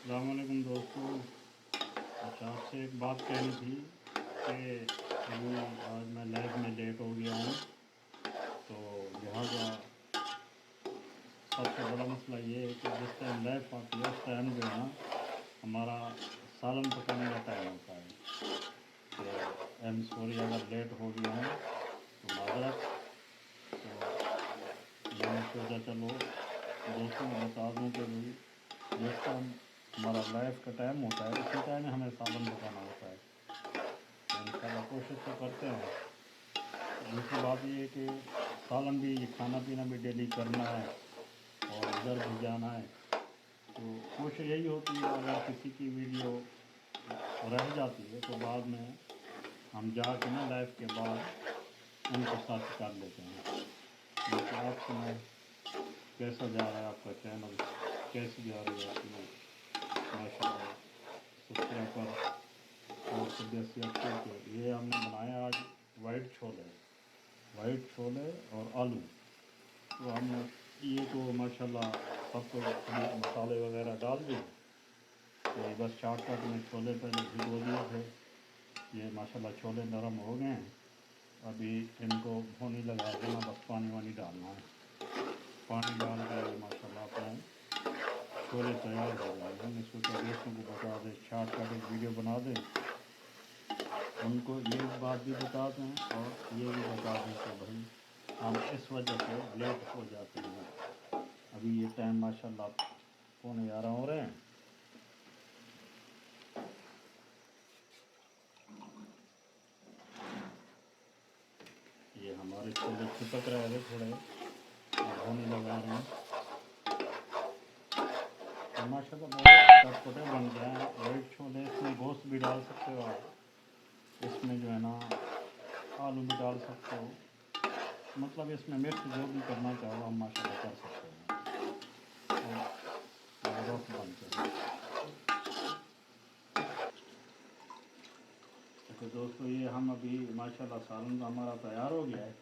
अस्सलाम वालेकुम दोस्तों। अच्छा, आपसे एक बात कहनी थी कि अभी आज मैं लाइव में लेट हो गया हूँ, तो लिहाजा सबसे बड़ा मसला ये है कि जिस टाइम लाइव आती है उस टाइम जो है ना हमारा सालन पकाने का टाइम होता है। तो आई एम सॉरी अगर लेट हो गया हूँ तो माजरत। तो मैंने सोचा चलो दोस्तों को बता दूँ कि भाई जिस टाइम हमारा लाइफ का टाइम होता है उसी टाइम हमें सालन पकाना होता है। तो इंशाल्लाह कोशिश तो करते हैं। दूसरी बात ये है कि सालन भी, ये खाना पीना भी डेली करना है और इधर भी जाना है। तो कोशिश यही होती है अगर किसी की वीडियो रह जाती है तो बाद में हम जाके ना लाइव के बाद उनको सर्च कर लेते हैं। बाकी आप सुनाएं कैसा जा रहा है आपका चैनल, कैसी जा रही है अपनी माशाल्लाह सब्सक्राइबर और सदस्यत के। ये हमने बनाया आज वाइट छोले और आलू। तो हमने ये तो माशाल्लाह सब कुछ मसाले वगैरह डाल दिए। तो बस शॉर्टकट में छोले पहले भिगो दिए थे। ये माशाल्लाह छोले नरम हो गए हैं। अभी इनको भूनी लगा के ना बस पानी वानी डालना है। पानी डाल के ये माशाल्लाह अपने छोले तैयार हो गए। हमने सोचा दोस्तों को बता दें, शॉर्टकट एक वीडियो बना दें, उनको ये बात भी बता दें और ये भी बता दें कि भाई हम इस वजह से लेट हो जाते हैं। अभी ये टाइम माशाल्लाह 11:15 हो रहे हैं। ये हमारे छोले चिपक रहे थे थोड़े, होने लगा रहे हैं। तो माशाल्लाह बहुत चटपटे बन गए हैं वाइट छोले। इसमें गोश्त भी डाल सकते हो आप, इसमें जो है ना आलू भी डाल सकते हो। मतलब इसमें मिक्स जो भी करना चाहो हम माशाल्लाह कर सकते हैं और ज़बरदस्त बनते हैं। तो दोस्तों ये हम अभी माशाल्लाह सालन हमारा तैयार हो गया है।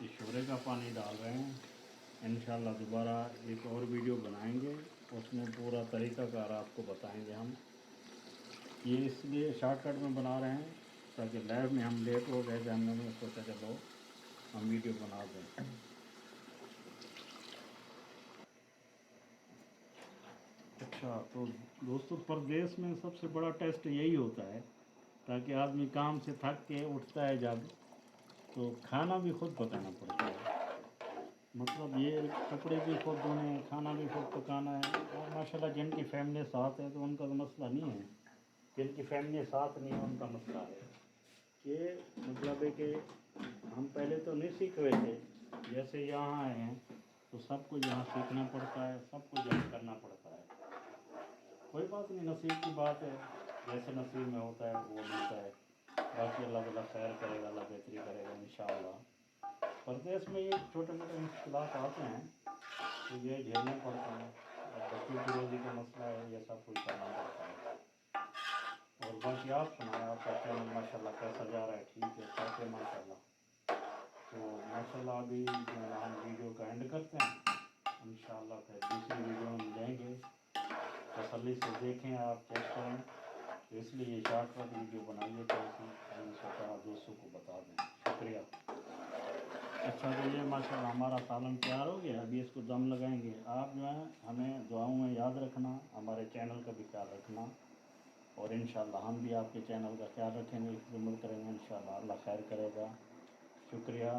ये शोरे का पानी डाल रहे हैं। इंशाल्लाह दोबारा एक और वीडियो बनाएंगे, उसमें पूरा तरीक़ाकार आपको बताएंगे हम। ये इसलिए शॉर्टकट में बना रहे हैं ताकि लाइव में हम लेट हो गए थे, हमने सोचा चलो हम वीडियो बना दें। अच्छा, तो दोस्तों परदेश में सबसे बड़ा टेस्ट यही होता है ताकि आदमी काम से थक के उठता है जब, तो खाना भी खुद पकाना पड़ता है। मतलब ये कपड़े भी खुद धोने हैं, खाना भी खुद पकाना है। और माशाल्लाह जिनकी फैमिली साथ है तो उनका तो मसला नहीं है, जिनकी फैमिली साथ नहीं है उनका मसला है कि मतलब है कि हम पहले तो नहीं सीख हुए थे, जैसे यहाँ आए हैं तो सब कुछ यहाँ सीखना पड़ता है, सब कुछ यहाँ करना पड़ता है। कोई बात नहीं, नसीब की बात है, जैसे नसीब में होता है वो मिलता है। बाकी अल्लाह ताला खैर करेगा, अल्लाह बेहतरी करेगा इंशाअल्लाह। परदेश में ये छोटे मोटे मुश्किलात आते हैं तो ये झेलने पड़ते हैं। और बच्चों की रोज़ी का मसला है, ये सब कुछ करना पड़ता है। और बाकी आप सुनाएं आपका चैनल माशाल्लाह कैसा जा रहा है? ठीक है, कैसे माशाल्लाह। तो माशाल्लाह अभी जो है ना हम वीडियो का एंड करते हैं। इंशाअल्लाह फिर दूसरी वीडियो में मिलेंगे। तसल्ली से देखें, आप चेक करें। तो इसलिए ये शॉर्टकट वीडियो बनाइए तो हमने सोचा दोस्तों को बता दें। शुक्रिया। अच्छा, तो ये माशाल्लाह हमारा सालन तैयार हो गया। अभी इसको दम लगाएंगे। आप जो है हमें दुआओं में याद रखना, हमारे चैनल का भी ख्याल रखना और इंशाअल्लाह हम भी आपके चैनल का ख्याल रखेंगे, खिदमत करेंगे इंशाअल्लाह। अल्लाह खैर करेगा। शुक्रिया।